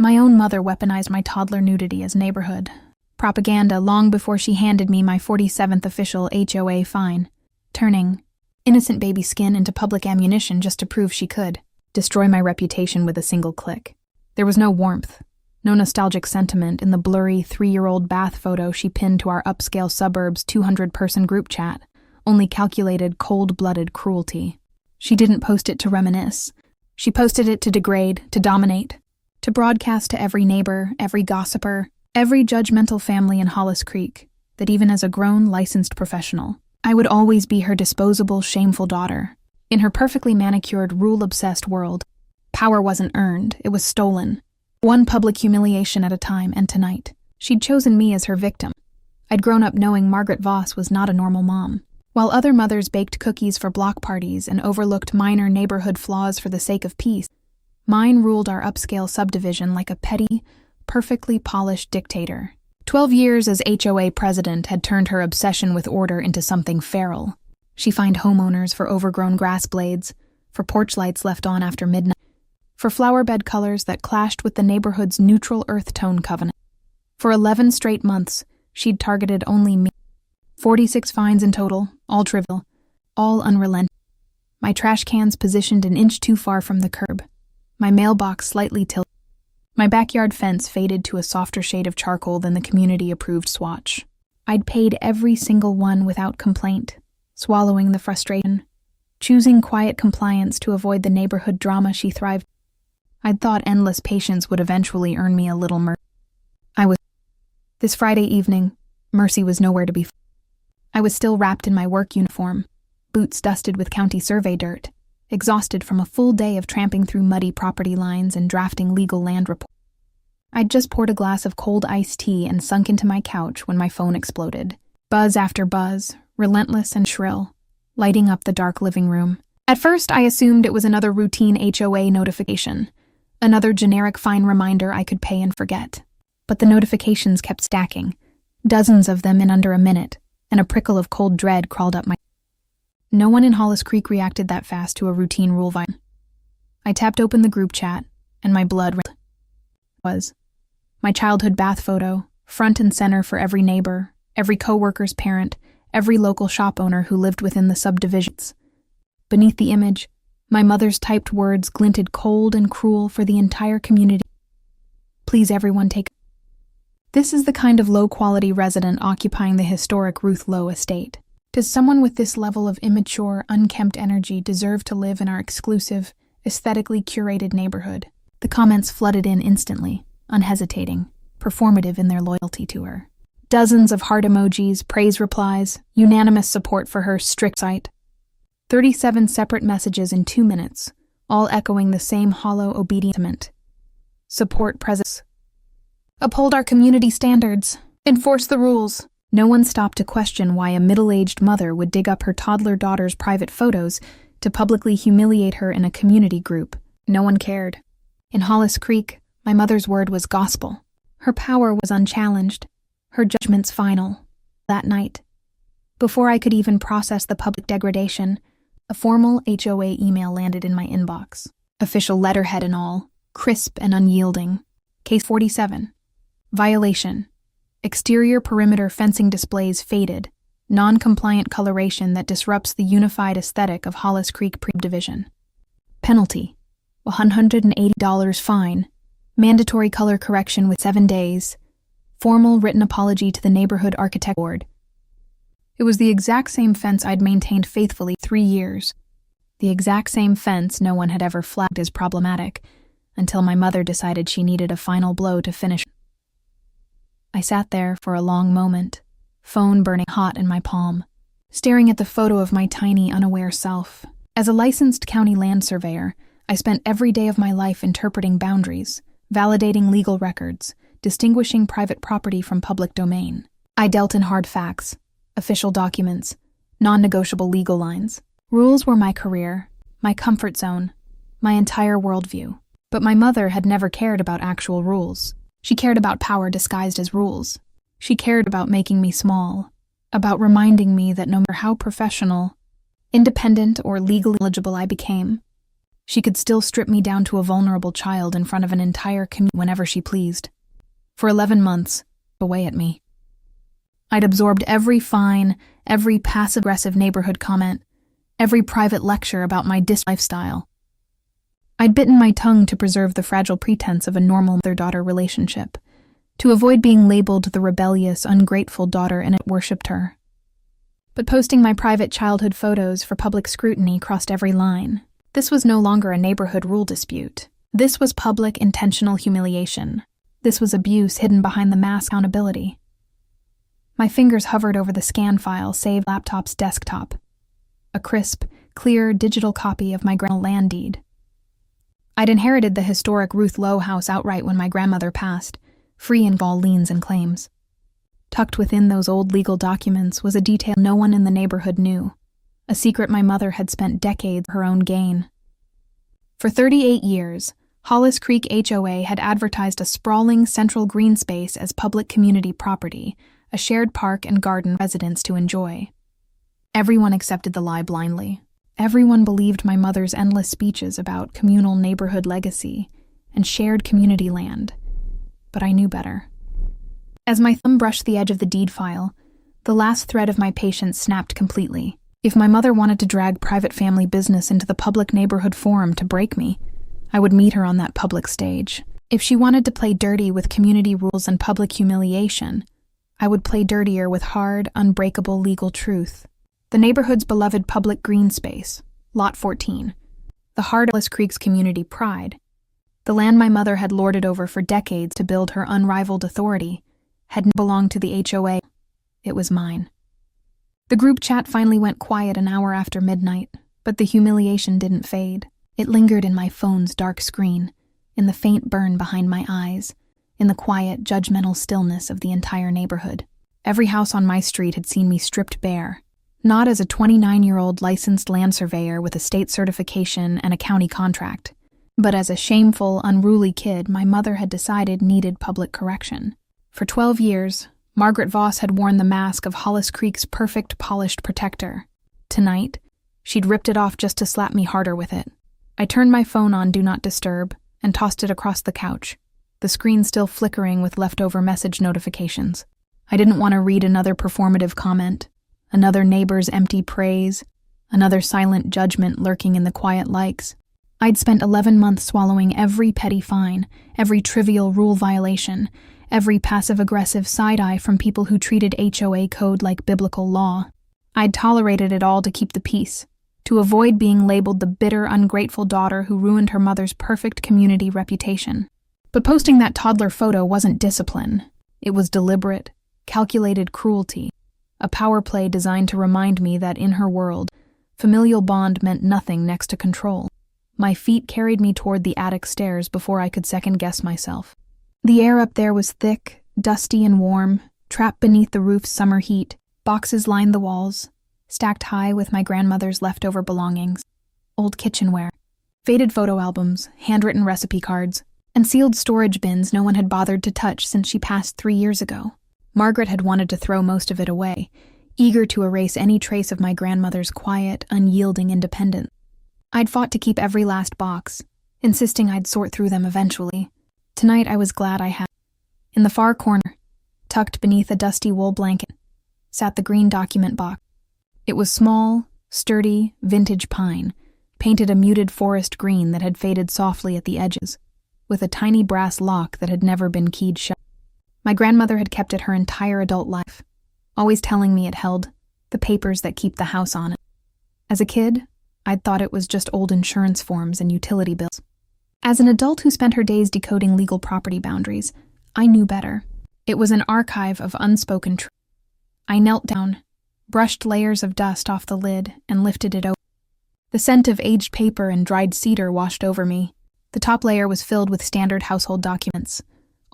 My own mother weaponized my toddler nudity as neighborhood propaganda long before she handed me my 47th official HOA fine, turning innocent baby skin into public ammunition just to prove she could destroy my reputation with a single click. There was no warmth, no nostalgic sentiment in the blurry 3-year-old bath photo she pinned to our upscale suburbs 200-person group chat, only calculated, cold-blooded cruelty. She didn't post it to reminisce. She posted it to degrade, to dominate, to broadcast to every neighbor, every gossiper, every judgmental family in Hollis Creek, that even as a grown, licensed professional, I would always be her disposable, shameful daughter. In her perfectly manicured, rule-obsessed world, power wasn't earned, it was stolen. One public humiliation at a time, and tonight, she'd chosen me as her victim. I'd grown up knowing Margaret Voss was not a normal mom. While other mothers baked cookies for block parties and overlooked minor neighborhood flaws for the sake of peace, mine ruled our upscale subdivision like a petty, perfectly polished dictator. 12 years as HOA president had turned her obsession with order into something feral. She fined homeowners for overgrown grass blades, for porch lights left on after midnight, for flower bed colors that clashed with the neighborhood's neutral earth tone covenant. For 11 straight months, she'd targeted only me. 46 fines in total, all trivial, all unrelenting. My trash cans positioned an inch too far from the curb, my mailbox slightly tilted. My backyard fence faded to a softer shade of charcoal than the community-approved swatch. I'd paid every single one without complaint, swallowing the frustration, choosing quiet compliance to avoid the neighborhood drama she thrived. I'd thought endless patience would eventually earn me a little mercy. This Friday evening, mercy was nowhere to be found. I was still wrapped in my work uniform, boots dusted with county survey dirt, exhausted from a full day of tramping through muddy property lines and drafting legal land reports. I'd just poured a glass of cold iced tea and sunk into my couch when my phone exploded. Buzz after buzz, relentless and shrill, lighting up the dark living room. At first, I assumed it was another routine HOA notification, another generic fine reminder I could pay and forget. But the notifications kept stacking, dozens of them in under a minute, and a prickle of cold dread crawled up my... No one in Hollis Creek reacted that fast to a routine rule violation. I tapped open the group chat, and my blood was my childhood bath photo, front and center for every neighbor, every co-worker's parent, every local shop owner who lived within the subdivisions. Beneath the image, my mother's typed words glinted cold and cruel for the entire community. Please everyone take... This is the kind of low-quality resident occupying the historic Ruth Lowe estate. Does someone with this level of immature, unkempt energy deserve to live in our exclusive, aesthetically curated neighborhood? The comments flooded in instantly, unhesitating, performative in their loyalty to her. Dozens of heart emojis, praise replies, unanimous support for her strict site. 37 separate messages in 2 minutes, all echoing the same hollow, obedient sentiment. Support presence. Uphold our community standards. Enforce the rules. No one stopped to question why a middle-aged mother would dig up her toddler daughter's private photos to publicly humiliate her in a community group. No one cared. In Hollis Creek, my mother's word was gospel. Her power was unchallenged, her judgments final. That night, before I could even process the public degradation, a formal HOA email landed in my inbox. Official letterhead and all, crisp and unyielding. Case 47. Violation. Exterior perimeter fencing displays faded, non-compliant coloration that disrupts the unified aesthetic of Hollis Creek Pre-Division. Penalty. $180 fine. Mandatory color correction with 7 days. Formal written apology to the Neighborhood Architect Board. It was the exact same fence I'd maintained faithfully 3 years. The exact same fence no one had ever flagged as problematic, until my mother decided she needed a final blow to finish. I sat there for a long moment, phone burning hot in my palm, staring at the photo of my tiny, unaware self. As a licensed county land surveyor, I spent every day of my life interpreting boundaries, validating legal records, distinguishing private property from public domain. I dealt in hard facts, official documents, non-negotiable legal lines. Rules were my career, my comfort zone, my entire worldview. But my mother had never cared about actual rules. She cared about power disguised as rules. She cared about making me small, about reminding me that no matter how professional, independent, or legally eligible I became, She could still strip me down to a vulnerable child in front of an entire community whenever she pleased. For 11 months, away at me. I'd absorbed every fine, every passive-aggressive neighborhood comment, every private lecture about my lifestyle. I'd bitten my tongue to preserve the fragile pretense of a normal mother-daughter relationship, to avoid being labeled the rebellious, ungrateful daughter and it worshipped her. But posting my private childhood photos for public scrutiny crossed every line. This was no longer a neighborhood rule dispute. This was public, intentional humiliation. This was abuse hidden behind the mask of accountability. My fingers hovered over the scan file saved laptop's desktop. A crisp, clear, digital copy of my grandma's land deed. I'd inherited the historic Ruth Lowe house outright when my grandmother passed, free of all liens and claims. Tucked within those old legal documents was a detail no one in the neighborhood knew, a secret my mother had spent decades for her own gain. For 38 years, Hollis Creek HOA had advertised a sprawling central green space as public community property, a shared park and garden for residents to enjoy. Everyone accepted the lie blindly. Everyone believed my mother's endless speeches about communal neighborhood legacy and shared community land. But I knew better. As my thumb brushed the edge of the deed file, the last thread of my patience snapped completely. If my mother wanted to drag private family business into the public neighborhood forum to break me, I would meet her on that public stage. If she wanted to play dirty with community rules and public humiliation, I would play dirtier with hard, unbreakable legal truth. The neighborhood's beloved public green space, Lot 14, the heart of Hollis Creek's community pride, the land my mother had lorded over for decades to build her unrivaled authority, had belonged to the HOA. It was mine. The group chat finally went quiet an hour after midnight, but the humiliation didn't fade. It lingered in my phone's dark screen, in the faint burn behind my eyes, in the quiet, judgmental stillness of the entire neighborhood. Every house on my street had seen me stripped bare, not as a 29-year-old licensed land surveyor with a state certification and a county contract, but as a shameful, unruly kid my mother had decided needed public correction. For 12 years, Margaret Voss had worn the mask of Hollis Creek's perfect, polished protector. Tonight, she'd ripped it off just to slap me harder with it. I turned my phone on Do Not Disturb and tossed it across the couch, the screen still flickering with leftover message notifications. I didn't want to read another performative comment, another neighbor's empty praise, another silent judgment lurking in the quiet likes. I'd spent 11 months swallowing every petty fine, every trivial rule violation, every passive-aggressive side-eye from people who treated HOA code like biblical law. I'd tolerated it all to keep the peace, to avoid being labeled the bitter, ungrateful daughter who ruined her mother's perfect community reputation. But posting that toddler photo wasn't discipline. It was deliberate, calculated cruelty, a power play designed to remind me that in her world, familial bond meant nothing next to control. My feet carried me toward the attic stairs before I could second-guess myself. The air up there was thick, dusty and warm, trapped beneath the roof's summer heat. Boxes lined the walls, stacked high with my grandmother's leftover belongings, old kitchenware, faded photo albums, handwritten recipe cards, and sealed storage bins no one had bothered to touch since she passed 3 years ago. Margaret had wanted to throw most of it away, eager to erase any trace of my grandmother's quiet, unyielding independence. I'd fought to keep every last box, insisting I'd sort through them eventually. Tonight I was glad I had. In the far corner, tucked beneath a dusty wool blanket, sat the green document box. It was small, sturdy, vintage pine, painted a muted forest green that had faded softly at the edges, with a tiny brass lock that had never been keyed shut. My grandmother had kept it her entire adult life, always telling me it held the papers that keep the house on it. As a kid, I'd thought it was just old insurance forms and utility bills. As an adult who spent her days decoding legal property boundaries, I knew better. It was an archive of unspoken truth. I knelt down, brushed layers of dust off the lid, and lifted it open. The scent of aged paper and dried cedar washed over me. The top layer was filled with standard household documents,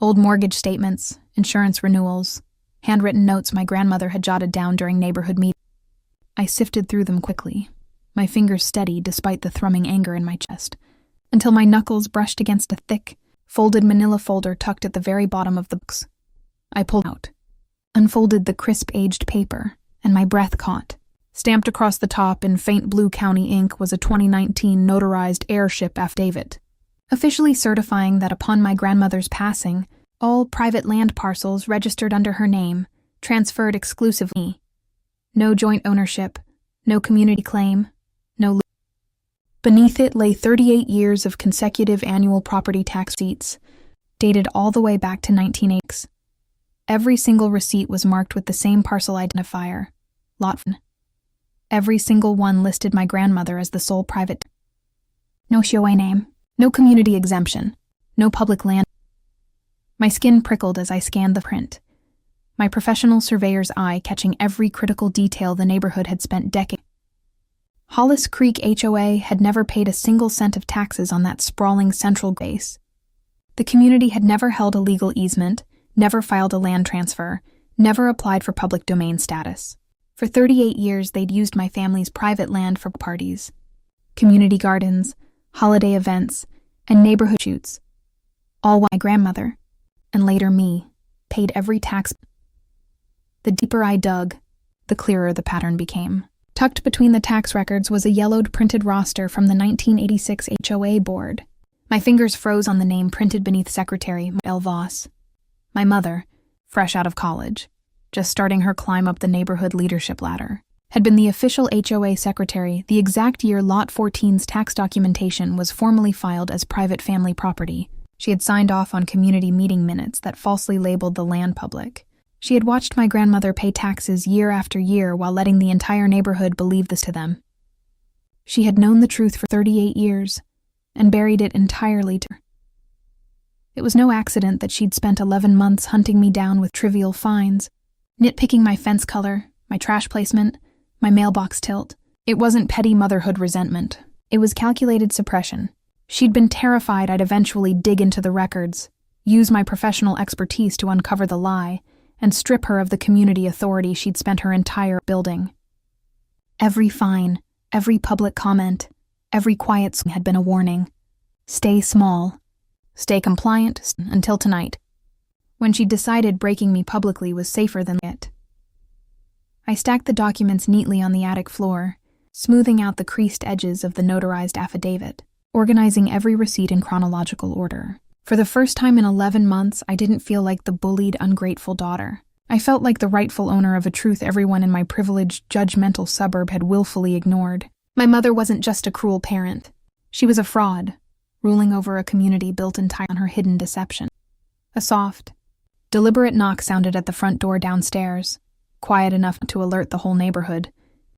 old mortgage statements, insurance renewals, handwritten notes my grandmother had jotted down during neighborhood meetings. I sifted through them quickly, my fingers steady despite the thrumming anger in my chest, until my knuckles brushed against a thick, folded manila folder tucked at the very bottom of the box. I pulled out, unfolded the crisp aged paper, and my breath caught, Stamped across the top in faint blue county ink was a 2019 notarized heirship affidavit, officially certifying that upon my grandmother's passing, all private land parcels registered under her name transferred exclusively. No joint ownership, no community claim, no. Beneath it lay 38 years of consecutive annual property tax receipts, dated all the way back to 1980. Every single receipt was marked with the same parcel identifier, Lot 1. Every single one listed my grandmother as the sole private. No HOA name, no community exemption, no public land. My skin prickled as I scanned the print, my professional surveyor's eye catching every critical detail the neighborhood had spent decades. Hollis Creek HOA had never paid a single cent of taxes on that sprawling central base. The community had never held a legal easement, never filed a land transfer, never applied for public domain status. For 38 years, they'd used my family's private land for parties, community gardens, holiday events, and neighborhood shoots. All while my grandmother, and later me, paid every tax. The deeper I dug, the clearer the pattern became. Tucked between the tax records was a yellowed printed roster from the 1986 HOA board. My fingers froze on the name printed beneath Secretary L. Voss. My mother, fresh out of college, just starting her climb up the neighborhood leadership ladder, had been the official HOA secretary the exact year Lot 14's tax documentation was formally filed as private family property. She had signed off on community meeting minutes that falsely labeled the land public. She had watched my grandmother pay taxes year after year while letting the entire neighborhood believe this to them. She had known the truth for 38 years and buried it entirely to her. It was no accident that she'd spent 11 months hunting me down with trivial fines, nitpicking my fence color, my trash placement, my mailbox tilt. It wasn't petty motherhood resentment. It was calculated suppression. She'd been terrified I'd eventually dig into the records, use my professional expertise to uncover the lie, and strip her of the community authority she'd spent her entire building. Every fine, every public comment, every quiet song had been a warning. Stay small. Stay compliant until tonight, when she decided breaking me publicly was safer than it. I stacked the documents neatly on the attic floor, smoothing out the creased edges of the notarized affidavit, organizing every receipt in chronological order. For the first time in 11 months, I didn't feel like the bullied, ungrateful daughter. I felt like the rightful owner of a truth everyone in my privileged, judgmental suburb had willfully ignored. My mother wasn't just a cruel parent. She was a fraud, ruling over a community built entirely on her hidden deception. A soft, deliberate knock sounded at the front door downstairs, quiet enough to alert the whole neighborhood,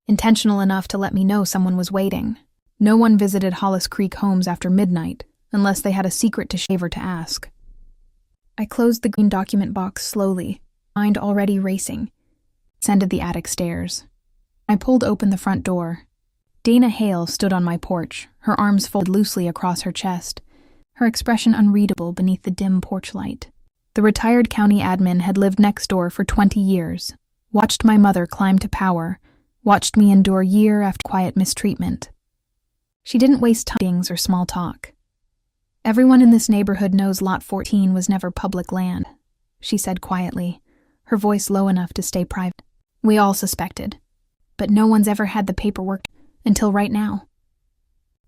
intentional enough to let me know someone was waiting. No one visited Hollis Creek homes after midnight, unless they had a secret to shave or to ask. I closed the green document box slowly, mind already racing, ascended the attic stairs. I pulled open the front door. Dana Hale stood on my porch, her arms folded loosely across her chest, her expression unreadable beneath the dim porch light. The retired county admin had lived next door for 20 years, watched my mother climb to power, watched me endure year after quiet mistreatment. She didn't waste time or small talk. Everyone in this neighborhood knows Lot 14 was never public land, she said quietly, her voice low enough to stay private. We all suspected, but no one's ever had the paperwork until right now.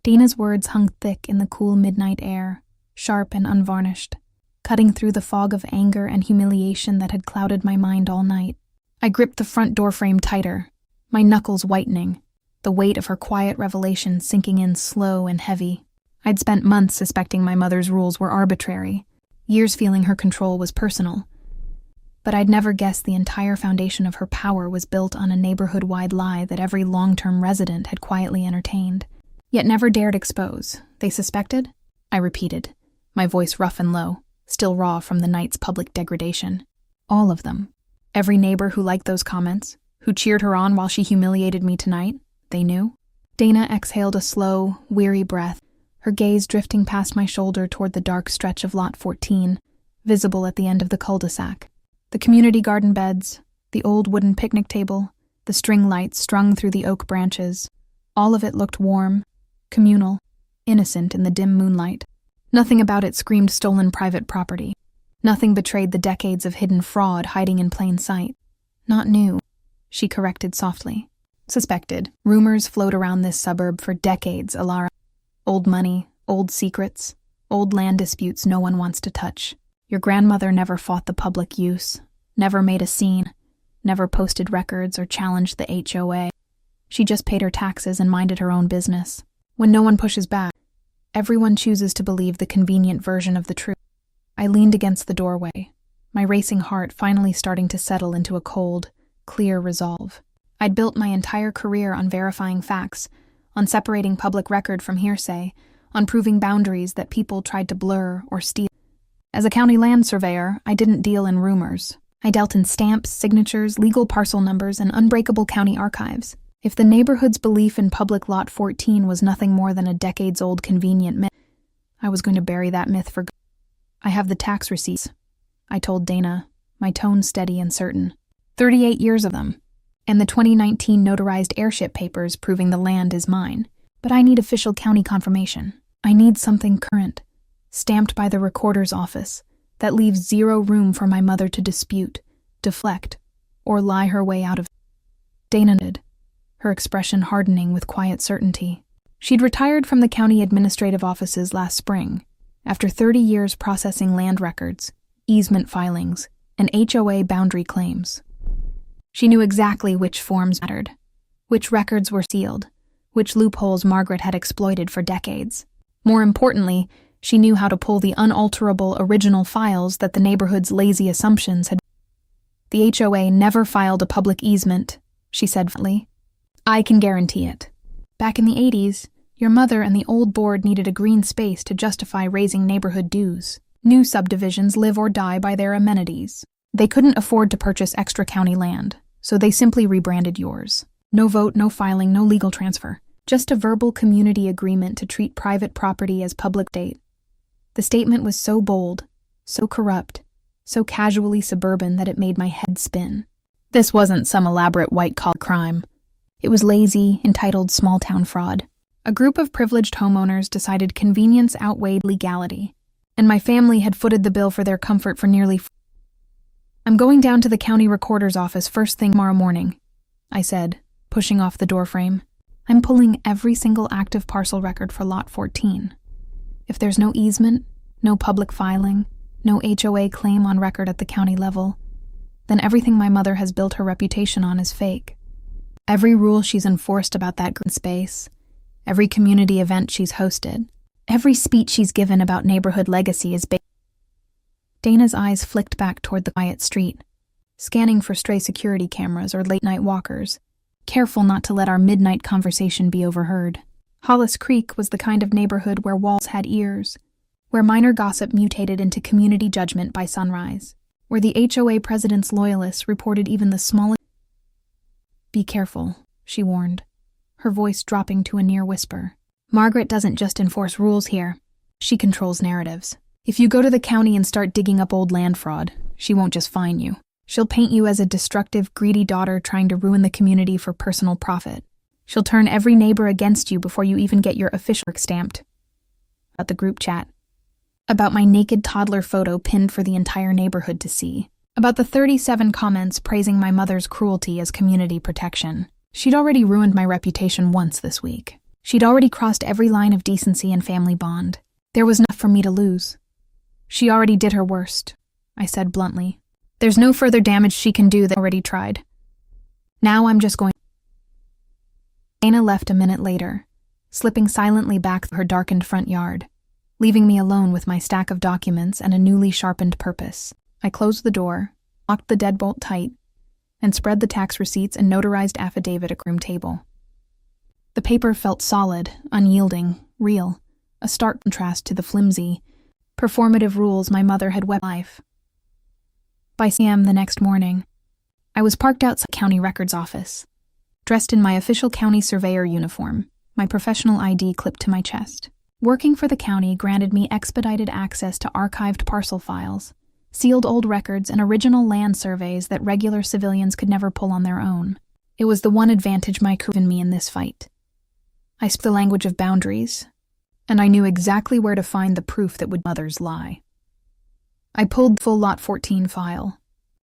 Dana's words hung thick in the cool midnight air, sharp and unvarnished, cutting through the fog of anger and humiliation that had clouded my mind all night. I gripped the front door frame tighter, my knuckles whitening, the weight of her quiet revelation sinking in slow and heavy. I'd spent months suspecting my mother's rules were arbitrary, years feeling her control was personal. But I'd never guessed the entire foundation of her power was built on a neighborhood-wide lie that every long-term resident had quietly entertained, yet never dared expose. They suspected? I repeated, my voice rough and low, still raw from the night's public degradation. All of them. Every neighbor who liked those comments, who cheered her on while she humiliated me tonight, they knew. Dana exhaled a slow, weary breath, her gaze drifting past my shoulder toward the dark stretch of Lot 14, visible at the end of the cul-de-sac. The community garden beds, the old wooden picnic table, the string lights strung through the oak branches, all of it looked warm, communal, innocent in the dim moonlight. Nothing about it screamed stolen private property. Nothing betrayed the decades of hidden fraud hiding in plain sight. Not new, she corrected softly. Suspected. Rumors float around this suburb for decades, Alara. Old money, old secrets, old land disputes no one wants to touch. Your grandmother never fought the public use, never made a scene, never posted records or challenged the HOA. She just paid her taxes and minded her own business. When no one pushes back, everyone chooses to believe the convenient version of the truth. I leaned against the doorway, my racing heart finally starting to settle into a cold, clear resolve. I'd built my entire career on verifying facts, on separating public record from hearsay, on proving boundaries that people tried to blur or steal. As a county land surveyor, I didn't deal in rumors. I dealt in stamps, signatures, legal parcel numbers, and unbreakable county archives. If the neighborhood's belief in public Lot 14 was nothing more than a decades-old convenient myth, I was going to bury that myth for good. I have the tax receipts, I told Dana, my tone steady and certain. 38 years of them. And the 2019 notarized airship papers proving the land is mine. But I need official county confirmation. I need something current, stamped by the recorder's office, that leaves zero room for my mother to dispute, deflect, or lie her way out of. Dana nodded, her expression hardening with quiet certainty. She'd retired from the county administrative offices last spring, after 30 years processing land records, easement filings, and HOA boundary claims. She knew exactly which forms mattered, which records were sealed, which loopholes Margaret had exploited for decades. More importantly, she knew how to pull the unalterable original files that the neighborhood's lazy assumptions had. The HOA never filed a public easement, she said flatly. I can guarantee it. Back in the 80s, your mother and the old board needed a green space to justify raising neighborhood dues. New subdivisions live or die by their amenities. They couldn't afford to purchase extra county land, so they simply rebranded yours. No vote, no filing, no legal transfer. Just a verbal community agreement to treat private property as public estate. The statement was so bold, so corrupt, so casually suburban that it made my head spin. This wasn't some elaborate white-collar crime. It was lazy, entitled small-town fraud. A group of privileged homeowners decided convenience outweighed legality, and my family had footed the bill for their comfort for nearly. I'm going down to the county recorder's office first thing tomorrow morning, I said, pushing off the doorframe. I'm pulling every single active parcel record for Lot 14. If there's no easement, no public filing, no HOA claim on record at the county level, then everything my mother has built her reputation on is fake. Every rule she's enforced about that green space, every community event she's hosted, every speech she's given about neighborhood legacy is based. Dana's eyes flicked back toward the quiet street, scanning for stray security cameras or late-night walkers, careful not to let our midnight conversation be overheard. Hollis Creek was the kind of neighborhood where walls had ears, where minor gossip mutated into community judgment by sunrise, where the HOA president's loyalists reported even the smallest. Be careful, she warned, her voice dropping to a near whisper. Margaret doesn't just enforce rules here. She controls narratives. If you go to the county and start digging up old land fraud, she won't just fine you. She'll paint you as a destructive, greedy daughter trying to ruin the community for personal profit. She'll turn every neighbor against you before you even get your official work stamped. About the group chat. About my naked toddler photo pinned for the entire neighborhood to see. About the 37 comments praising my mother's cruelty as community protection. She'd already ruined my reputation once this week. She'd already crossed every line of decency and family bond. There was enough for me to lose. She already did her worst, I said bluntly. There's no further damage she can do that already tried. Now I'm just going. Dana left a minute later, slipping silently back through her darkened front yard, leaving me alone with my stack of documents and a newly sharpened purpose. I closed the door, locked the deadbolt tight, and spread the tax receipts and notarized affidavit at the room table. The paper felt solid, unyielding, real, a stark contrast to the flimsy, performative rules my mother had wept life. By 6 a.m. the next morning, I was parked outside the county records office, dressed in my official county surveyor uniform, my professional ID clipped to my chest. Working for the county granted me expedited access to archived parcel files, sealed old records, and original land surveys that regular civilians could never pull on their own. It was the one advantage my crew given me in this fight. I spoke the language of boundaries, and I knew exactly where to find the proof that would mother's lie. I pulled the full Lot 14 file,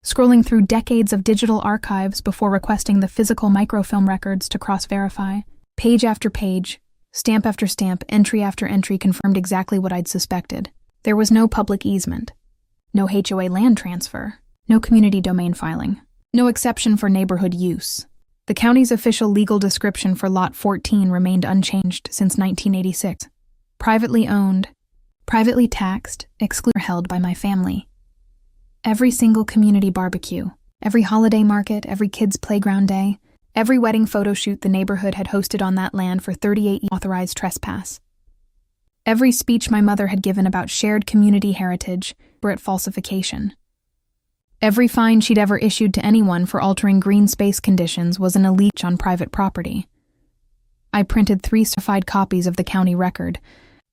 scrolling through decades of digital archives before requesting the physical microfilm records to cross-verify. Page after page, stamp after stamp, entry after entry confirmed exactly what I'd suspected. There was no public easement, no HOA land transfer, no community domain filing, no exception for neighborhood use. The county's official legal description for Lot 14 remained unchanged since 1986. Privately owned, privately taxed, excluded, held by my family. Every single community barbecue, every holiday market, every kids' playground day, every wedding photo shoot the neighborhood had hosted on that land for 38 years authorized trespass. Every speech my mother had given about shared community heritage were at falsification. Every fine she'd ever issued to anyone for altering green space conditions was an leech on private property. I printed 3 certified copies of the county record,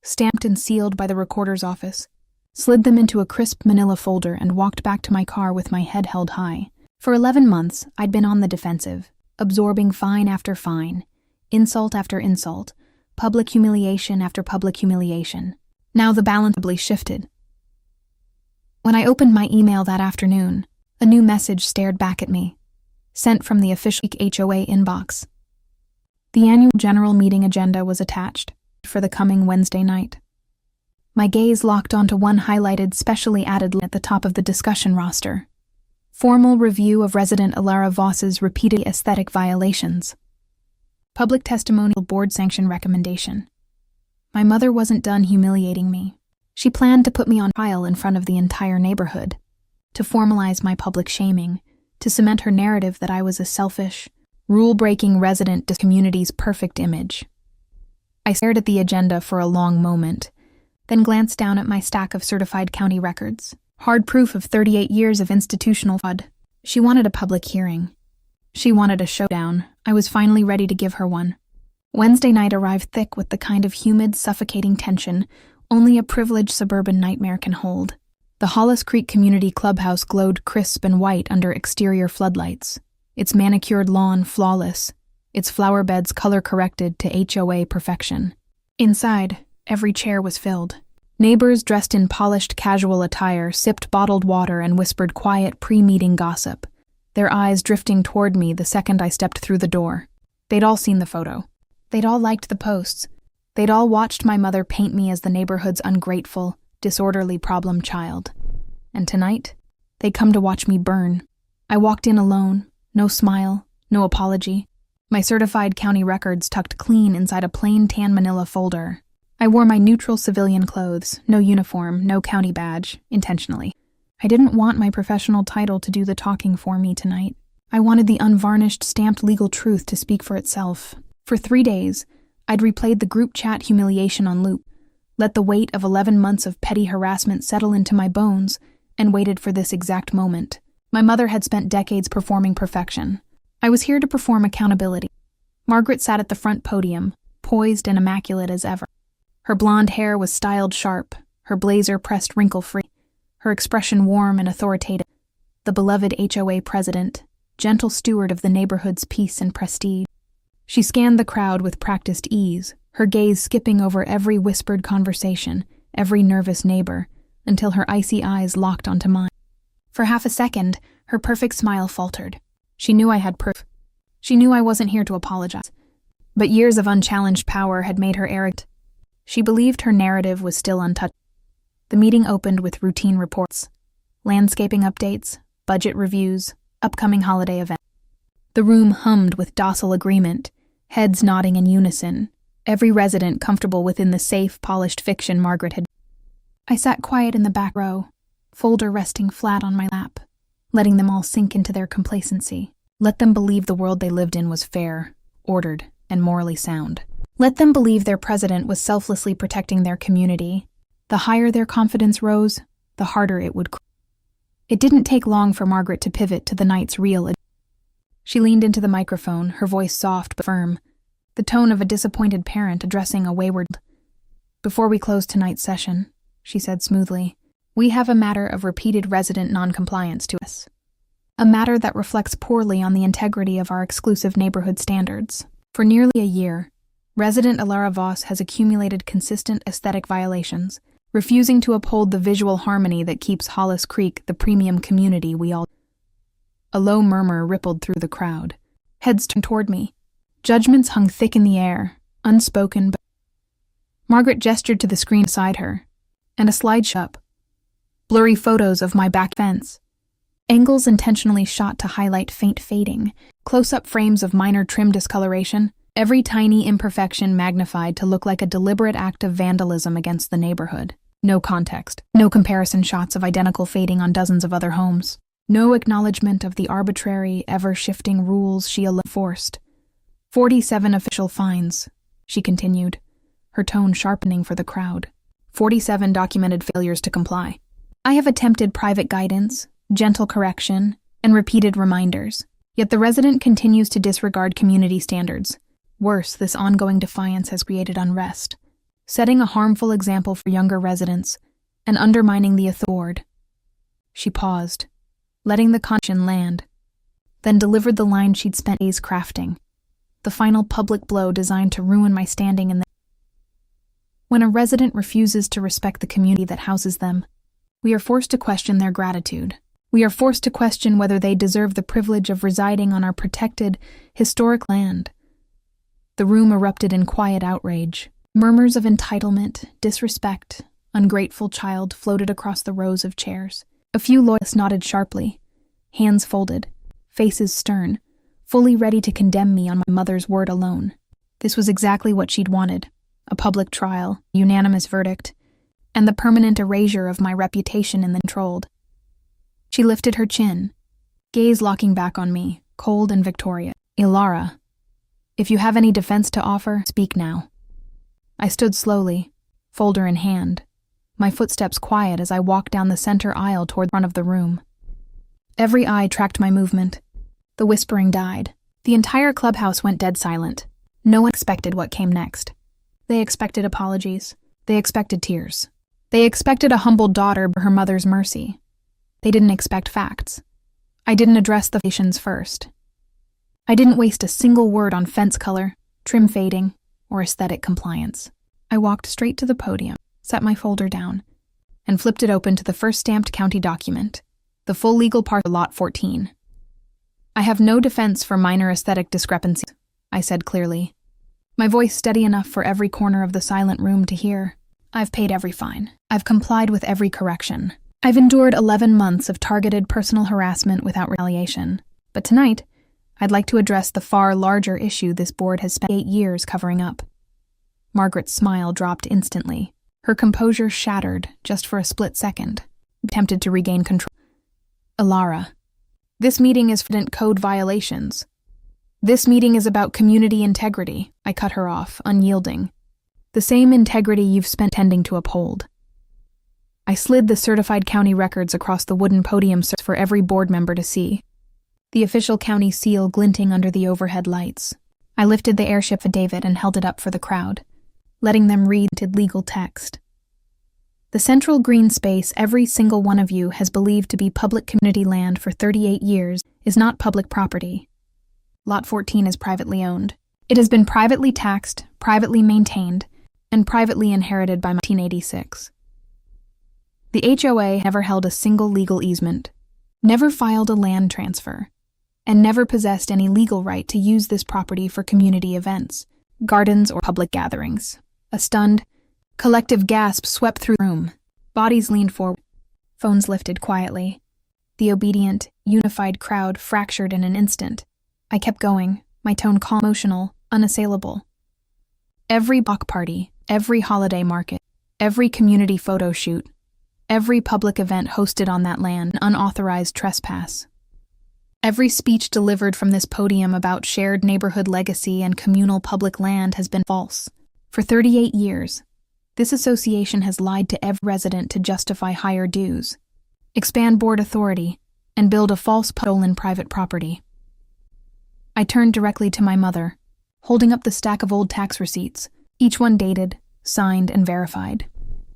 stamped and sealed by the recorder's office, slid them into a crisp manila folder, and walked back to my car with my head held high. For 11 months, I'd been on the defensive, absorbing fine after fine, insult after insult, public humiliation after public humiliation. Now the balance shifted. When I opened my email that afternoon, a new message stared back at me, sent from the official HOA inbox. The annual general meeting agenda was attached for the coming Wednesday night. My gaze locked onto one highlighted, specially added at the top of the discussion roster. Formal review of resident Alara Voss's repeated aesthetic violations. Public testimonial board-sanctioned recommendation. My mother wasn't done humiliating me. She planned to put me on trial in front of the entire neighborhood, to formalize my public shaming, to cement her narrative that I was a selfish, rule-breaking resident to the community's perfect image. I stared at the agenda for a long moment, then glanced down at my stack of certified county records, hard proof of 38 years of institutional fraud. She wanted a public hearing. She wanted a showdown. I was finally ready to give her one. Wednesday night arrived thick with the kind of humid, suffocating tension only a privileged suburban nightmare can hold. The Hollis Creek Community Clubhouse glowed crisp and white under exterior floodlights, its manicured lawn flawless, its flower beds color-corrected to HOA perfection. Inside, every chair was filled. Neighbors dressed in polished casual attire sipped bottled water and whispered quiet pre-meeting gossip, their eyes drifting toward me the second I stepped through the door. They'd all seen the photo. They'd all liked the posts. They'd all watched my mother paint me as the neighborhood's ungrateful, disorderly problem child. And tonight, they'd come to watch me burn. I walked in alone, no smile, no apology. My certified county records tucked clean inside a plain tan manila folder. I wore my neutral civilian clothes, no uniform, no county badge, intentionally. I didn't want my professional title to do the talking for me tonight. I wanted the unvarnished, stamped legal truth to speak for itself. For 3 days, I'd replayed the group chat humiliation on loop, let the weight of 11 months of petty harassment settle into my bones, and waited for this exact moment. My mother had spent decades performing perfection. I was here to perform accountability. Margaret sat at the front podium, poised and immaculate as ever. Her blonde hair was styled sharp, her blazer pressed wrinkle-free, her expression warm and authoritative. The beloved HOA president, gentle steward of the neighborhood's peace and prestige. She scanned the crowd with practiced ease, her gaze skipping over every whispered conversation, every nervous neighbor, until her icy eyes locked onto mine. For half a second, her perfect smile faltered. She knew I had proof. She knew I wasn't here to apologize. But years of unchallenged power had made her arrogant. She believed her narrative was still untouched. The meeting opened with routine reports, landscaping updates, budget reviews, upcoming holiday events. The room hummed with docile agreement, heads nodding in unison, every resident comfortable within the safe, polished fiction Margaret had. I sat quiet in the back row, folder resting flat on my lap, letting them all sink into their complacency. Let them believe the world they lived in was fair, ordered, and morally sound. Let them believe their president was selflessly protecting their community. The higher their confidence rose, the harder it would. It didn't take long for Margaret to pivot to the night's real. She leaned into the microphone, her voice soft but firm, the tone of a disappointed parent addressing a wayward. "Before we close tonight's session," she said smoothly, "we have a matter of repeated resident noncompliance to us. A matter that reflects poorly on the integrity of our exclusive neighborhood standards. For nearly a year, resident Alara Voss has accumulated consistent aesthetic violations, refusing to uphold the visual harmony that keeps Hollis Creek the premium community we all. A low murmur rippled through the crowd. Heads turned toward me. Judgments hung thick in the air, unspoken but... Margaret gestured to the screen beside her, and a slide shut up. Blurry photos of my back fence. Angles intentionally shot to highlight faint fading, close-up frames of minor trim discoloration, every tiny imperfection magnified to look like a deliberate act of vandalism against the neighborhood. No context, no comparison shots of identical fading on dozens of other homes, no acknowledgement of the arbitrary, ever-shifting rules she enforced. 47 official fines, she continued, her tone sharpening for the crowd. 47 documented failures to comply. I have attempted private guidance, gentle correction, and repeated reminders, yet the resident continues to disregard community standards. Worse, this ongoing defiance has created unrest, setting a harmful example for younger residents and undermining the authority. She paused, letting the caution land, then delivered the line she'd spent days crafting, the final public blow designed to ruin my standing in the... When a resident refuses to respect the community that houses them, we are forced to question their gratitude. We are forced to question whether they deserve the privilege of residing on our protected, historic land. The room erupted in quiet outrage. Murmurs of entitlement, disrespect, ungrateful child floated across the rows of chairs. A few loyalists nodded sharply, hands folded, faces stern, fully ready to condemn me on my mother's word alone. This was exactly what she'd wanted. A public trial, unanimous verdict, and the permanent erasure of my reputation in the controlled. She lifted her chin, gaze locking back on me, cold and victorious. Ilara, if you have any defense to offer, speak now. I stood slowly, folder in hand, my footsteps quiet as I walked down the center aisle toward the front of the room. Every eye tracked my movement. The whispering died. The entire clubhouse went dead silent. No one expected what came next. They expected apologies. They expected tears. They expected a humbled daughter by her mother's mercy. They didn't expect facts. I didn't address the foundations first. I didn't waste a single word on fence color, trim fading, or aesthetic compliance. I walked straight to the podium, set my folder down, and flipped it open to the first stamped county document, the full legal part of Lot 14. I have no defense for minor aesthetic discrepancies, I said clearly, my voice steady enough for every corner of the silent room to hear. I've paid every fine. I've complied with every correction. I've endured 11 months of targeted personal harassment without retaliation. But tonight, I'd like to address the far larger issue this board has spent 8 years covering up. Margaret's smile dropped instantly. Her composure shattered just for a split second, tempted to regain control. Ilara, this meeting is for code violations. This meeting is about community integrity, I cut her off, unyielding. The same integrity you've spent tending to uphold. I slid the certified county records across the wooden podium for every board member to see, the official county seal glinting under the overhead lights. I lifted the airship affidavit and held it up for the crowd, letting them read the legal text. The central green space every single one of you has believed to be public community land for 38 years is not public property. Lot 14 is privately owned. It has been privately taxed, privately maintained, and privately inherited by 1986. The HOA never held a single legal easement, never filed a land transfer, and never possessed any legal right to use this property for community events, gardens, or public gatherings. A stunned, collective gasp swept through the room. Bodies leaned forward. Phones lifted quietly. The obedient, unified crowd fractured in an instant. I kept going, my tone calm, emotional, unassailable. Every block party, every holiday market, every community photo shoot, every public event hosted on that land, an unauthorized trespass. Every speech delivered from this podium about shared neighborhood legacy and communal public land has been false. For 38 years, this association has lied to every resident to justify higher dues, expand board authority, and build a false stolen private property. I turned directly to my mother, holding up the stack of old tax receipts, each one dated, signed, and verified.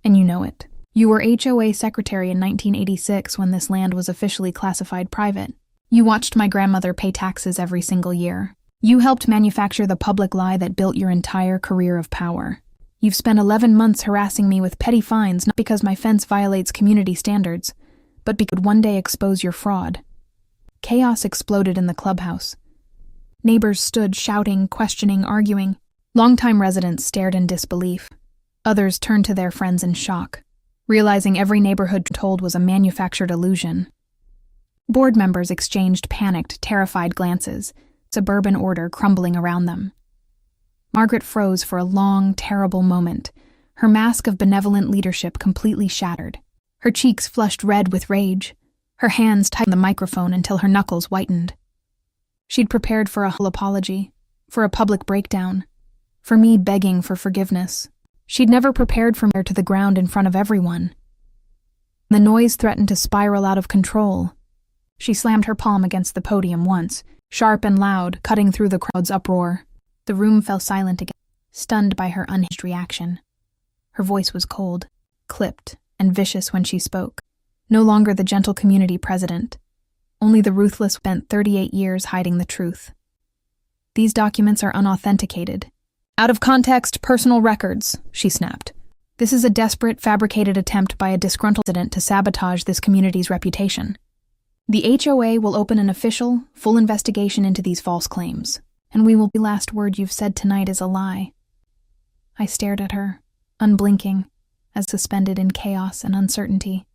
And you know it. You were HOA secretary in 1986 when this land was officially classified private. You watched my grandmother pay taxes every single year. You helped manufacture the public lie that built your entire career of power. You've spent 11 months harassing me with petty fines not because my fence violates community standards, but because it would one day expose your fraud. Chaos exploded in the clubhouse. Neighbors stood shouting, questioning, arguing. Longtime residents stared in disbelief. Others turned to their friends in shock, realizing every neighborhood told was a manufactured illusion. Board members exchanged panicked, terrified glances, suburban order crumbling around them. Margaret froze for a long, terrible moment, her mask of benevolent leadership completely shattered. Her cheeks flushed red with rage. Her hands tightened the microphone until her knuckles whitened. She'd prepared for a whole apology, for a public breakdown, for me begging for forgiveness. She'd never prepared for me to the ground in front of everyone. The noise threatened to spiral out of control. She slammed her palm against the podium once, sharp and loud, cutting through the crowd's uproar. The room fell silent again, stunned by her unhinged reaction. Her voice was cold, clipped, and vicious when she spoke. No longer the gentle community president. Only the ruthless spent 38 years hiding the truth. These documents are unauthenticated. Out of context, personal records, she snapped. This is a desperate, fabricated attempt by a disgruntled resident to sabotage this community's reputation. The HOA will open an official, full investigation into these false claims, and the last word you've said tonight is a lie. I stared at her, unblinking, as suspended in chaos and uncertainty.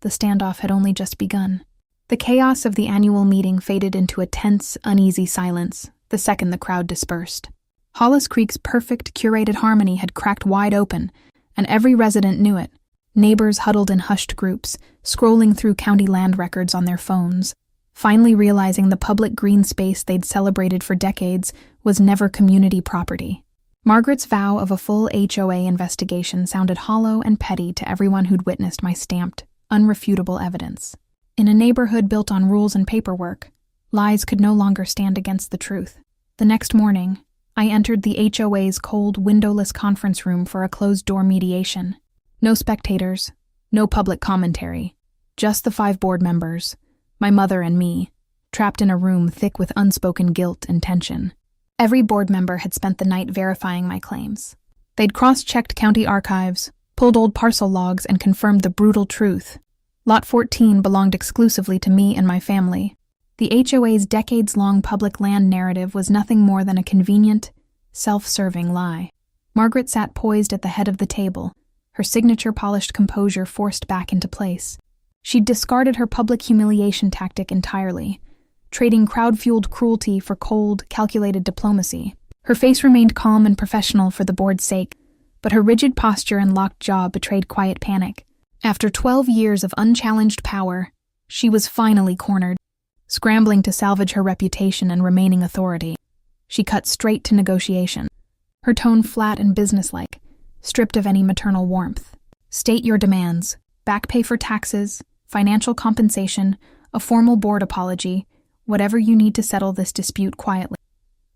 The standoff had only just begun. The chaos of the annual meeting faded into a tense, uneasy silence the second the crowd dispersed. Hollis Creek's perfect, curated harmony had cracked wide open, and every resident knew it. Neighbors huddled in hushed groups, scrolling through county land records on their phones, finally realizing the public green space they'd celebrated for decades was never community property. Margaret's vow of a full HOA investigation sounded hollow and petty to everyone who'd witnessed my stamped, unrefutable evidence. In a neighborhood built on rules and paperwork, lies could no longer stand against the truth. The next morning, I entered the HOA's cold, windowless conference room for a closed-door mediation. No spectators, no public commentary, just the 5 board members, my mother and me, trapped in a room thick with unspoken guilt and tension. Every board member had spent the night verifying my claims. They'd cross-checked county archives, pulled old parcel logs, and confirmed the brutal truth. Lot 14 belonged exclusively to me and my family. The HOA's decades-long public land narrative was nothing more than a convenient, self-serving lie. Margaret sat poised at the head of the table, her signature-polished composure forced back into place. She'd discarded her public humiliation tactic entirely, trading crowd-fueled cruelty for cold, calculated diplomacy. Her face remained calm and professional for the board's sake, but her rigid posture and locked jaw betrayed quiet panic. After 12 years of unchallenged power, she was finally cornered. Scrambling to salvage her reputation and remaining authority, she cut straight to negotiation, her tone flat and businesslike, stripped of any maternal warmth. State your demands: back pay for taxes, financial compensation, a formal board apology, whatever you need to settle this dispute quietly.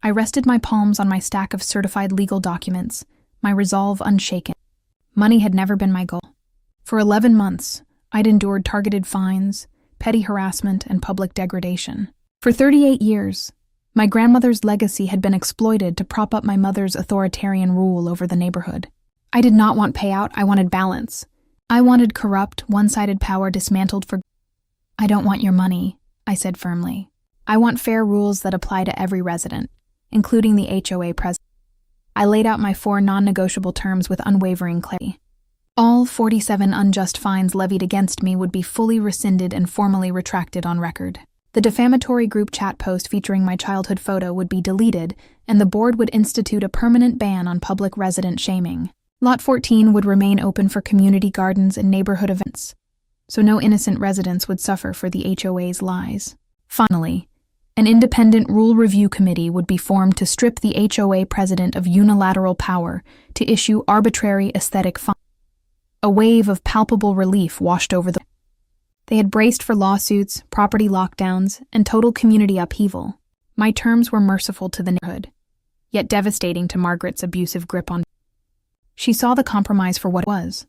I rested my palms on my stack of certified legal documents, my resolve unshaken. Money had never been my goal. For 11 months, I'd endured targeted fines, petty harassment, and public degradation. For 38 years, my grandmother's legacy had been exploited to prop up my mother's authoritarian rule over the neighborhood. I did not want payout, I wanted balance. I wanted corrupt, one-sided power dismantled for... I don't want your money, I said firmly. I want fair rules that apply to every resident, including the HOA president. I laid out my 4 non-negotiable terms with unwavering clarity. All 47 unjust fines levied against me would be fully rescinded and formally retracted on record. The defamatory group chat post featuring my childhood photo would be deleted, and the board would institute a permanent ban on public resident shaming. Lot 14 would remain open for community gardens and neighborhood events, so no innocent residents would suffer for the HOA's lies. Finally, an independent rule review committee would be formed to strip the HOA president of unilateral power to issue arbitrary aesthetic fines. A wave of palpable relief washed over them. They had braced for lawsuits, property lockdowns, and total community upheaval. My terms were merciful to the neighborhood, yet devastating to Margaret's abusive grip on. She saw the compromise for what it was,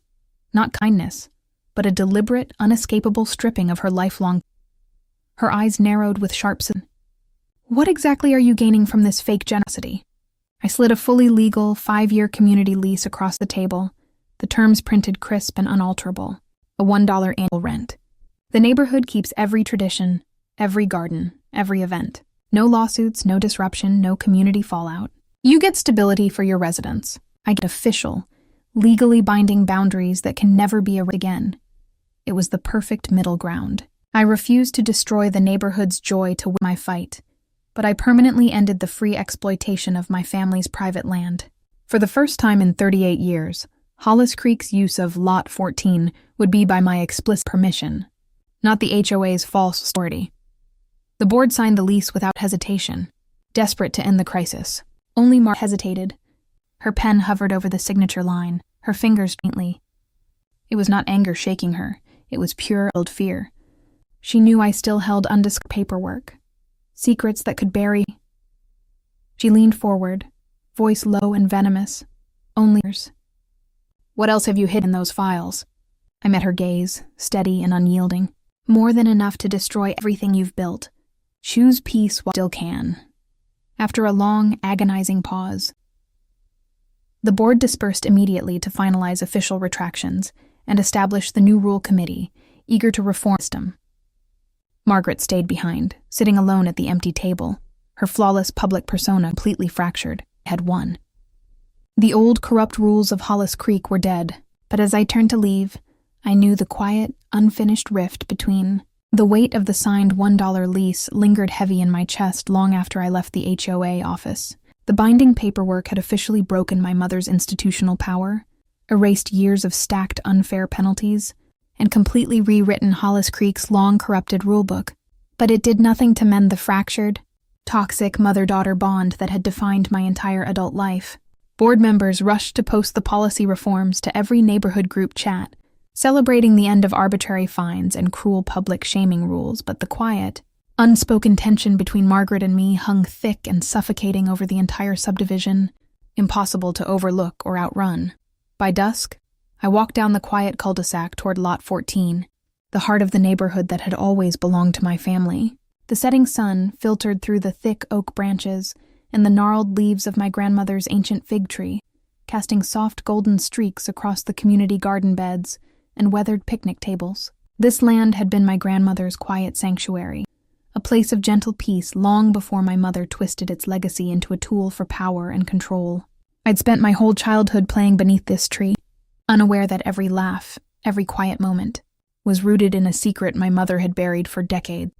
not kindness, but a deliberate, unescapable stripping of her lifelong. Her eyes narrowed with sharp sin. What exactly are you gaining from this fake generosity? I slid a fully legal 5-year community lease across the table, the terms printed crisp and unalterable, a $1 annual rent. The neighborhood keeps every tradition, Every garden, every event. No lawsuits, no disruption, no community fallout. You get stability for your residents. I get official, legally binding boundaries that can never be erased again. It was the perfect middle ground. I refused to destroy the neighborhood's joy to win my fight, but I permanently ended the free exploitation of my family's private land. For the first time in 38 years, Hollis Creek's use of Lot 14 would be by my explicit permission, not the HOA's false authority. The board signed the lease without hesitation, desperate to end the crisis. Only Mark hesitated. Her pen hovered over the signature line, her fingers faintly. It was not anger shaking her, it was pure old fear. She knew I still held undisclosed paperwork, secrets that could bury. She leaned forward, voice low and venomous. Only yours. What else have you hidden in those files? I met her gaze, steady and unyielding. More than enough to destroy everything you've built. Choose peace while still can. After a long, agonizing pause, the board dispersed immediately to finalize official retractions and establish the new rule committee, eager to reform the system. Margaret stayed behind, sitting alone at the empty table, her flawless public persona completely fractured, had won. The old, corrupt rules of Hollis Creek were dead, but as I turned to leave, I knew the quiet, unfinished rift between. The weight of the signed $1 lease lingered heavy in my chest long after I left the HOA office. The binding paperwork had officially broken my mother's institutional power, erased years of stacked unfair penalties, and completely rewritten Hollis Creek's long-corrupted rulebook. But it did nothing to mend the fractured, toxic mother-daughter bond that had defined my entire adult life. Board members rushed to post the policy reforms to every neighborhood group chat, celebrating the end of arbitrary fines and cruel public shaming rules, but the quiet, unspoken tension between Margaret and me hung thick and suffocating over the entire subdivision, impossible to overlook or outrun. By dusk, I walked down the quiet cul-de-sac toward Lot 14, the heart of the neighborhood that had always belonged to my family. The setting sun filtered through the thick oak branches and the gnarled leaves of my grandmother's ancient fig tree, casting soft golden streaks across the community garden beds and weathered picnic tables. This land had been my grandmother's quiet sanctuary, a place of gentle peace long before my mother twisted its legacy into a tool for power and control. I'd spent my whole childhood playing beneath this tree, unaware that every laugh, every quiet moment, was rooted in a secret my mother had buried for decades.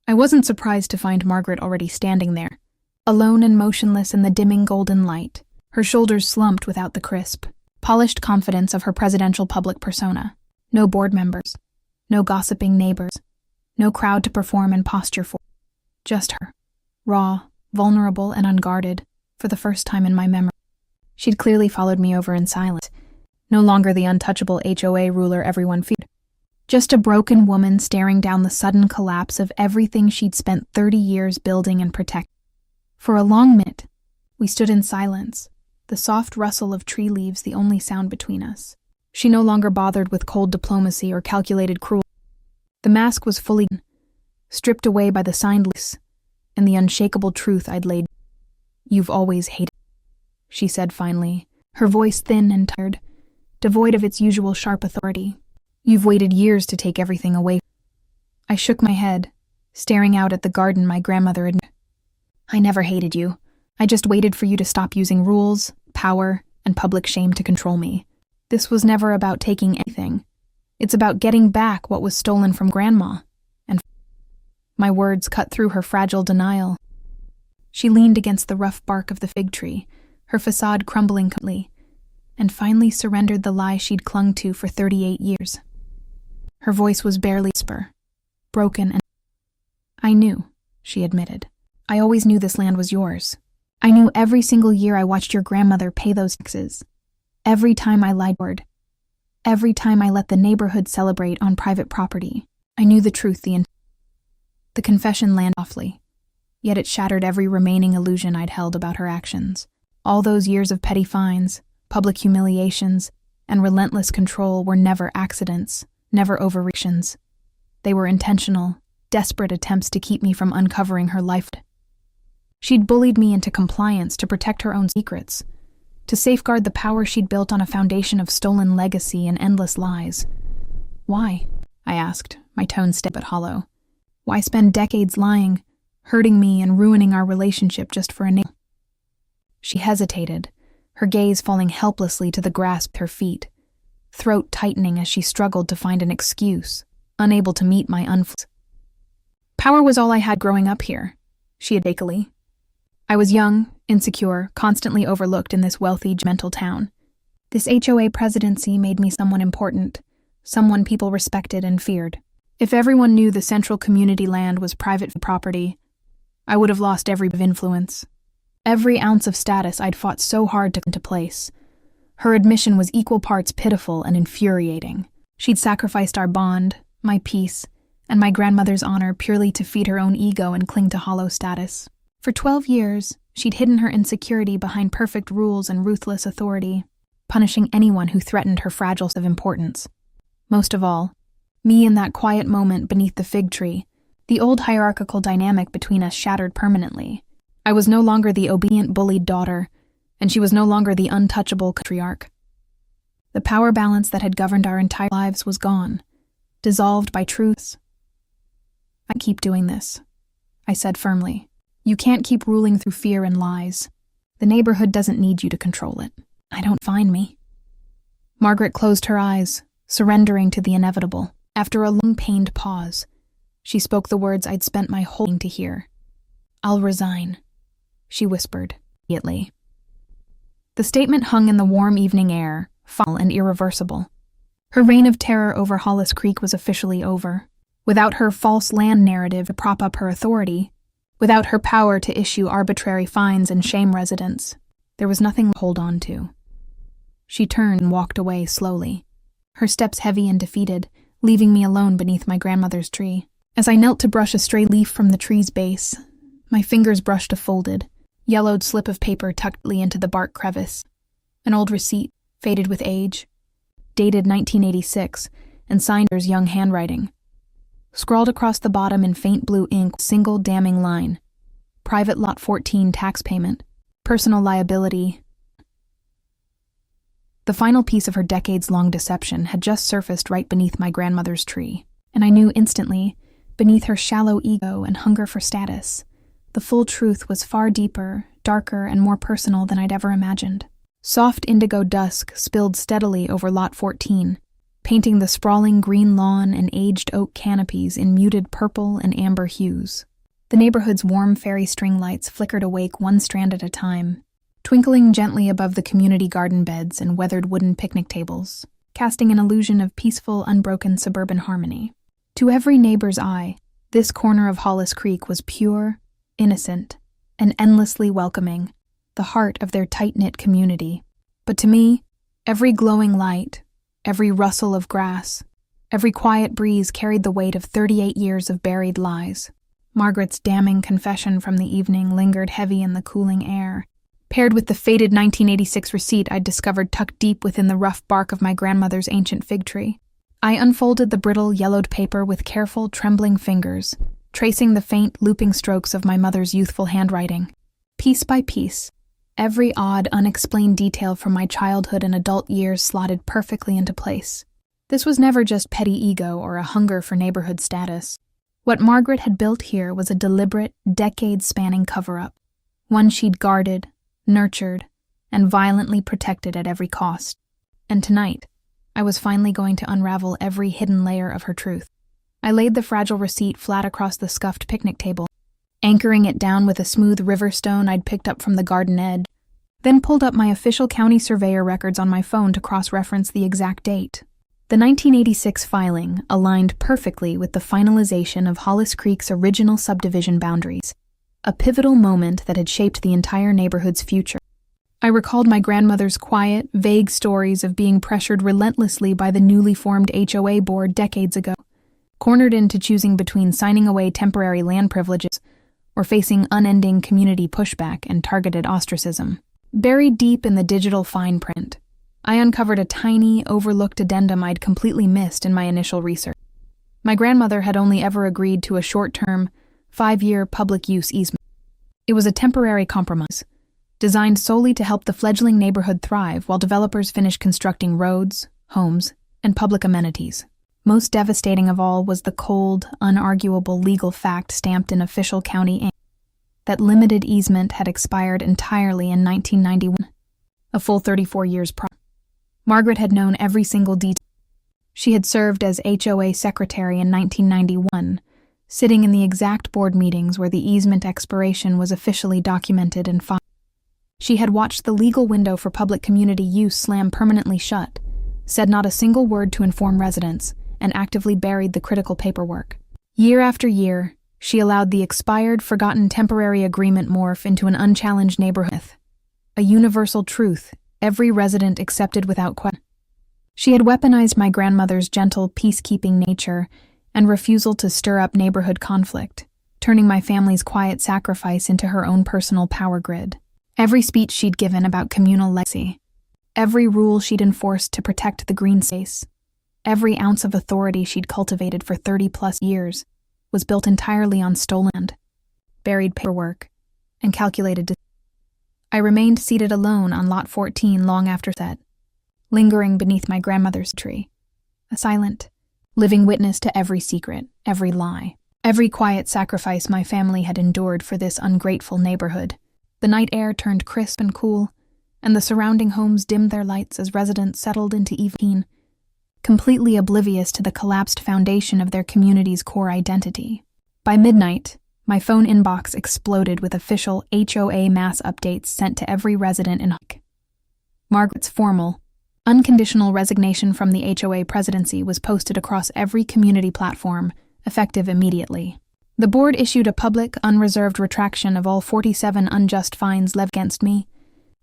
I wasn't surprised to find Margaret already standing there, alone and motionless in the dimming golden light, her shoulders slumped without the crisp, polished confidence of her presidential public persona. No board members, no gossiping neighbors, no crowd to perform and posture for. Just her, raw, vulnerable, and unguarded, for the first time in my memory. She'd clearly followed me over in silence, no longer the untouchable HOA ruler everyone feared. Just a broken woman staring down the sudden collapse of everything she'd spent 30 years building and protecting. For a long minute, we stood in silence, the soft rustle of tree leaves the only sound between us. She no longer bothered with cold diplomacy or calculated cruelty. The mask was fully stripped away by the signed lease and the unshakable truth I'd laid. "You've always hated," she said finally, her voice thin and tired, devoid of its usual sharp authority. "You've waited years to take everything away." I shook my head, staring out at the garden my grandmother had. "I never hated you. I just waited for you to stop using rules, power, and public shame to control me. This was never about taking anything. It's about getting back what was stolen from Grandma." And my words cut through her fragile denial. She leaned against the rough bark of the fig tree, her facade crumbling completely, and finally surrendered the lie she'd clung to for 38 years. Her voice was barely a whisper, broken and... "I knew," she admitted. "I always knew this land was yours. I knew every single year I watched your grandmother pay those taxes. Every time I lied, every time I let the neighborhood celebrate on private property. I knew the truth The confession landed softly, yet it shattered every remaining illusion I'd held about her actions. All those years of petty fines, public humiliations, and relentless control were never accidents, never overreactions. They were intentional, desperate attempts to keep me from uncovering her life. She'd bullied me into compliance to protect her own secrets, to safeguard the power she'd built on a foundation of stolen legacy and endless lies. "Why?" I asked, my tone stiff but hollow. Why spend decades lying, hurting me and ruining our relationship just for a name? She hesitated, her gaze falling helplessly to the grasp at her feet, throat tightening as she struggled to find an excuse, unable to meet my unflinching. Power was all I had growing up here, she had vacantly. I was young, insecure, constantly overlooked in this wealthy, judgmental town. This HOA presidency made me someone important, someone people respected and feared. If everyone knew the central community land was private property, I would have lost every bit of influence. Every ounce of status I'd fought so hard to come into place. Her admission was equal parts pitiful and infuriating. She'd sacrificed our bond, my peace, and my grandmother's honor purely to feed her own ego and cling to hollow status. For 12 years, she'd hidden her insecurity behind perfect rules and ruthless authority, punishing anyone who threatened her fragile sense of importance. Most of all, me in that quiet moment beneath the fig tree, the old hierarchical dynamic between us shattered permanently. I was no longer the obedient, bullied daughter, and she was no longer the untouchable patriarch. The power balance that had governed our entire lives was gone, dissolved by truths. I keep doing this, I said firmly. You can't keep ruling through fear and lies. The neighborhood doesn't need you to control it. I don't find me. Margaret closed her eyes, surrendering to the inevitable. After a long, pained pause, she spoke the words I'd spent my whole life to hear. I'll resign, she whispered, immediately. The statement hung in the warm evening air, final and irreversible. Her reign of terror over Hollis Creek was officially over. Without her false land narrative to prop up her authority, without her power to issue arbitrary fines and shame residents, there was nothing to hold on to. She turned and walked away slowly, her steps heavy and defeated, leaving me alone beneath my grandmother's tree. As I knelt to brush a stray leaf from the tree's base, my fingers brushed a folded, yellowed slip of paper tucked into the bark crevice. An old receipt, faded with age, dated 1986, and signed in young handwriting. Scrawled across the bottom in faint blue ink, single damning line. Private Lot 14 tax payment. Personal liability. The final piece of her decades-long deception had just surfaced right beneath my grandmother's tree, and I knew instantly, beneath her shallow ego and hunger for status, the full truth was far deeper, darker, and more personal than I'd ever imagined. Soft indigo dusk spilled steadily over Lot 14, painting the sprawling green lawn and aged oak canopies in muted purple and amber hues. The neighborhood's warm fairy string lights flickered awake one strand at a time, twinkling gently above the community garden beds and weathered wooden picnic tables, casting an illusion of peaceful, unbroken suburban harmony. To every neighbor's eye, this corner of Hollis Creek was pure, innocent, and endlessly welcoming, the heart of their tight-knit community. But to me, every glowing light, every rustle of grass, every quiet breeze carried the weight of 38 years of buried lies. Margaret's damning confession from the evening lingered heavy in the cooling air, paired with the faded 1986 receipt I'd discovered tucked deep within the rough bark of my grandmother's ancient fig tree. I unfolded the brittle, yellowed paper with careful, trembling fingers, tracing the faint, looping strokes of my mother's youthful handwriting. Piece by piece, every odd, unexplained detail from my childhood and adult years slotted perfectly into place. This was never just petty ego or a hunger for neighborhood status. What Margaret had built here was a deliberate, decade-spanning cover-up, one she'd guarded, nurtured, and violently protected at every cost. And tonight, I was finally going to unravel every hidden layer of her truth. I laid the fragile receipt flat across the scuffed picnic table, anchoring it down with a smooth river stone I'd picked up from the garden edge, then pulled up my official county surveyor records on my phone to cross-reference the exact date. The 1986 filing aligned perfectly with the finalization of Hollis Creek's original subdivision boundaries, a pivotal moment that had shaped the entire neighborhood's future. I recalled my grandmother's quiet, vague stories of being pressured relentlessly by the newly formed HOA board decades ago, cornered into choosing between signing away temporary land privileges or facing unending community pushback and targeted ostracism. Buried deep in the digital fine print, I uncovered a tiny, overlooked addendum I'd completely missed in my initial research. My grandmother had only ever agreed to a short-term, 5-year public use easement. It was a temporary compromise, designed solely to help the fledgling neighborhood thrive while developers finished constructing roads, homes, and public amenities. Most devastating of all was the cold, unarguable legal fact stamped in official county ink that limited easement had expired entirely in 1991, a full 34 years prior. Margaret had known every single detail. She had served as HOA secretary in 1991, sitting in the exact board meetings where the easement expiration was officially documented and filed. She had watched the legal window for public community use slam permanently shut, said not a single word to inform residents, and actively buried the critical paperwork. Year after year, she allowed the expired, forgotten temporary agreement morph into an unchallenged neighborhood myth, a universal truth every resident accepted without question. She had weaponized my grandmother's gentle, peacekeeping nature and refusal to stir up neighborhood conflict, turning my family's quiet sacrifice into her own personal power grid. Every speech she'd given about communal legacy, every rule she'd enforced to protect the green space, every ounce of authority she'd cultivated for 30-plus years was built entirely on stolen land, buried paperwork, and calculated. I remained seated alone on Lot 14 long after that, lingering beneath my grandmother's tree, a silent, living witness to every secret, every lie, every quiet sacrifice my family had endured for this ungrateful neighborhood. The night air turned crisp and cool, and the surrounding homes dimmed their lights as residents settled into evening, completely oblivious to the collapsed foundation of their community's core identity. By midnight, my phone inbox exploded with official HOA mass updates sent to every resident in Huck. Margaret's formal, unconditional resignation from the HOA presidency was posted across every community platform, effective immediately. The board issued a public, unreserved retraction of all 47 unjust fines levied against me,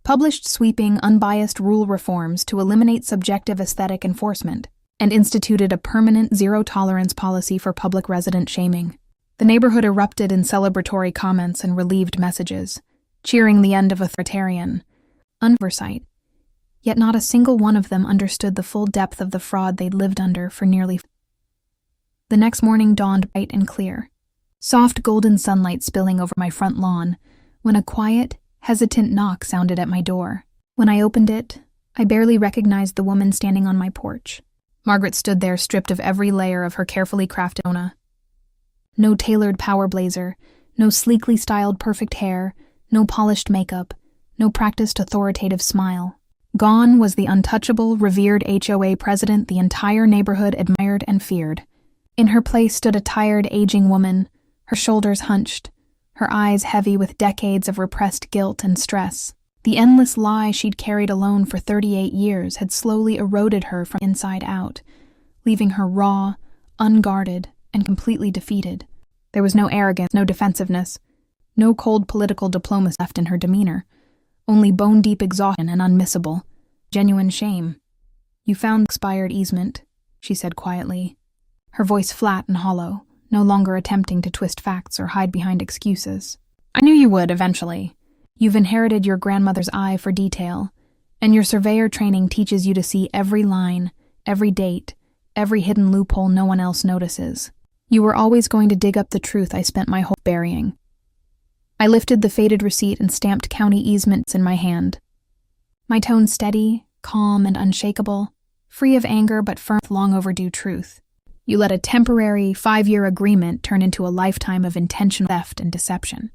published sweeping, unbiased rule reforms to eliminate subjective aesthetic enforcement, and instituted a permanent zero-tolerance policy for public resident shaming. The neighborhood erupted in celebratory comments and relieved messages, cheering the end of authoritarian oversight. Yet not a single one of them understood the full depth of the fraud they'd lived under for nearly. The next morning dawned bright and clear, soft golden sunlight spilling over my front lawn, when a quiet, hesitant knock sounded at my door. When I opened it, I barely recognized the woman standing on my porch. Margaret stood there stripped of every layer of her carefully crafted persona. No tailored power blazer, no sleekly styled perfect hair, no polished makeup, no practiced authoritative smile. Gone was the untouchable, revered HOA president the entire neighborhood admired and feared. In her place stood a tired, aging woman, her shoulders hunched, her eyes heavy with decades of repressed guilt and stress. The endless lie she'd carried alone for 38 years had slowly eroded her from inside out, leaving her raw, unguarded, and completely defeated. There was no arrogance, no defensiveness, no cold political diplomacy left in her demeanor, only bone-deep exhaustion and unmissable, genuine shame. "You found the expired easement," she said quietly, her voice flat and hollow, no longer attempting to twist facts or hide behind excuses. "I knew you would eventually. You've inherited your grandmother's eye for detail, and your surveyor training teaches you to see every line, every date, every hidden loophole no one else notices. You were always going to dig up the truth I spent my whole burying." I lifted the faded receipt and stamped county easements in my hand. My tone steady, calm, and unshakable, free of anger but firm with long overdue truth. "You let a temporary, 5-year agreement turn into a lifetime of intentional theft and deception.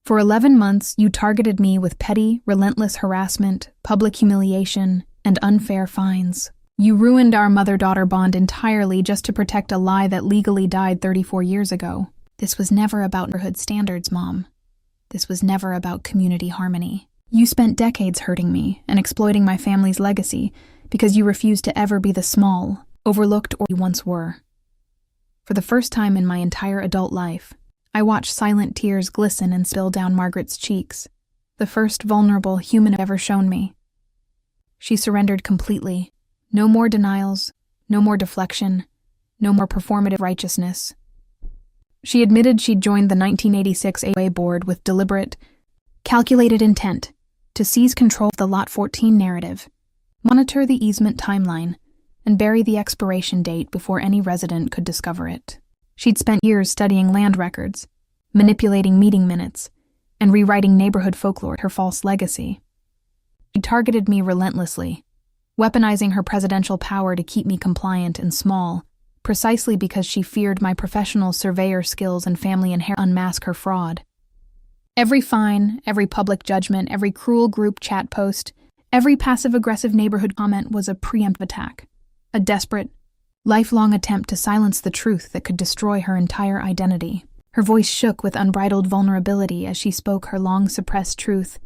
For 11 months, you targeted me with petty, relentless harassment, public humiliation, and unfair fines. You ruined our mother-daughter bond entirely just to protect a lie that legally died 34 years ago. This was never about neighborhood standards, Mom. This was never about community harmony. You spent decades hurting me and exploiting my family's legacy because you refused to ever be the small, overlooked or you once were." For the first time in my entire adult life, I watched silent tears glisten and spill down Margaret's cheeks, the first vulnerable human had ever shown me. She surrendered completely. No more denials, no more deflection, no more performative righteousness. She admitted she'd joined the 1986 HOA board with deliberate, calculated intent to seize control of the Lot 14 narrative, monitor the easement timeline, and bury the expiration date before any resident could discover it. She'd spent years studying land records, manipulating meeting minutes, and rewriting neighborhood folklore, her false legacy. She targeted me relentlessly, weaponizing her presidential power to keep me compliant and small, precisely because she feared my professional surveyor skills and family inheritance unmask her fraud. Every fine, every public judgment, every cruel group chat post, every passive-aggressive neighborhood comment was a preemptive attack, a desperate, lifelong attempt to silence the truth that could destroy her entire identity. Her voice shook with unbridled vulnerability as she spoke her long-suppressed truth,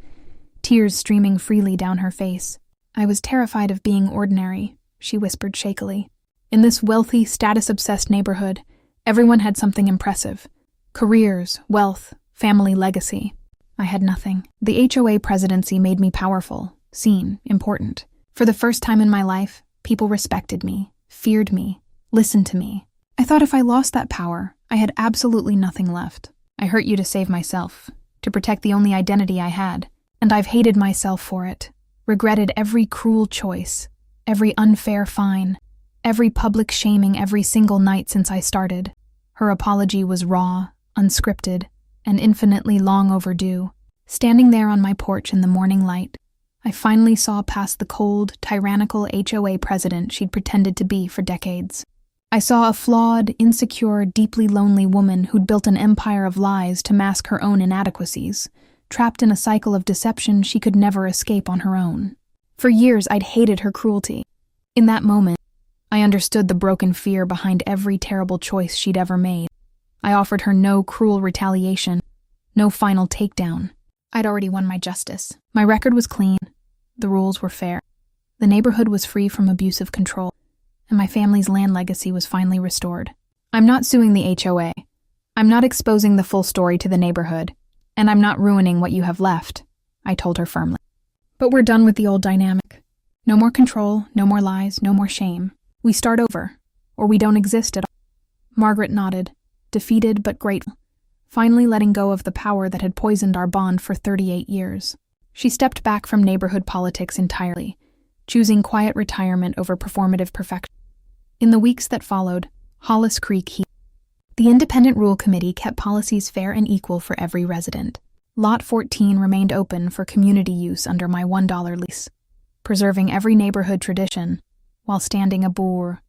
tears streaming freely down her face. "I was terrified of being ordinary," she whispered shakily. "In this wealthy, status-obsessed neighborhood, everyone had something impressive. Careers, wealth, family legacy. I had nothing. The HOA presidency made me powerful, seen, important. For the first time in my life, people respected me, feared me, listened to me. I thought if I lost that power, I had absolutely nothing left. I hurt you to save myself, to protect the only identity I had, and I've hated myself for it, regretted every cruel choice, every unfair fine, every public shaming every single night since I started." Her apology was raw, unscripted, and infinitely long overdue. Standing there on my porch in the morning light, I finally saw past the cold, tyrannical HOA president she'd pretended to be for decades. I saw a flawed, insecure, deeply lonely woman who'd built an empire of lies to mask her own inadequacies, trapped in a cycle of deception she could never escape on her own. For years, I'd hated her cruelty. In that moment, I understood the broken fear behind every terrible choice she'd ever made. I offered her no cruel retaliation, no final takedown. I'd already won my justice. My record was clean. The rules were fair. The neighborhood was free from abusive control, and my family's land legacy was finally restored. "I'm not suing the HOA. I'm not exposing the full story to the neighborhood, and I'm not ruining what you have left," I told her firmly. "But we're done with the old dynamic. No more control, no more lies, no more shame. We start over, or we don't exist at all." Margaret nodded, defeated but grateful, finally letting go of the power that had poisoned our bond for 38 years. She stepped back from neighborhood politics entirely, choosing quiet retirement over performative perfection. In the weeks that followed, Hollis Creek healed. The Independent Rule Committee kept policies fair and equal for every resident. Lot 14 remained open for community use under my $1 lease, preserving every neighborhood tradition while standing a boor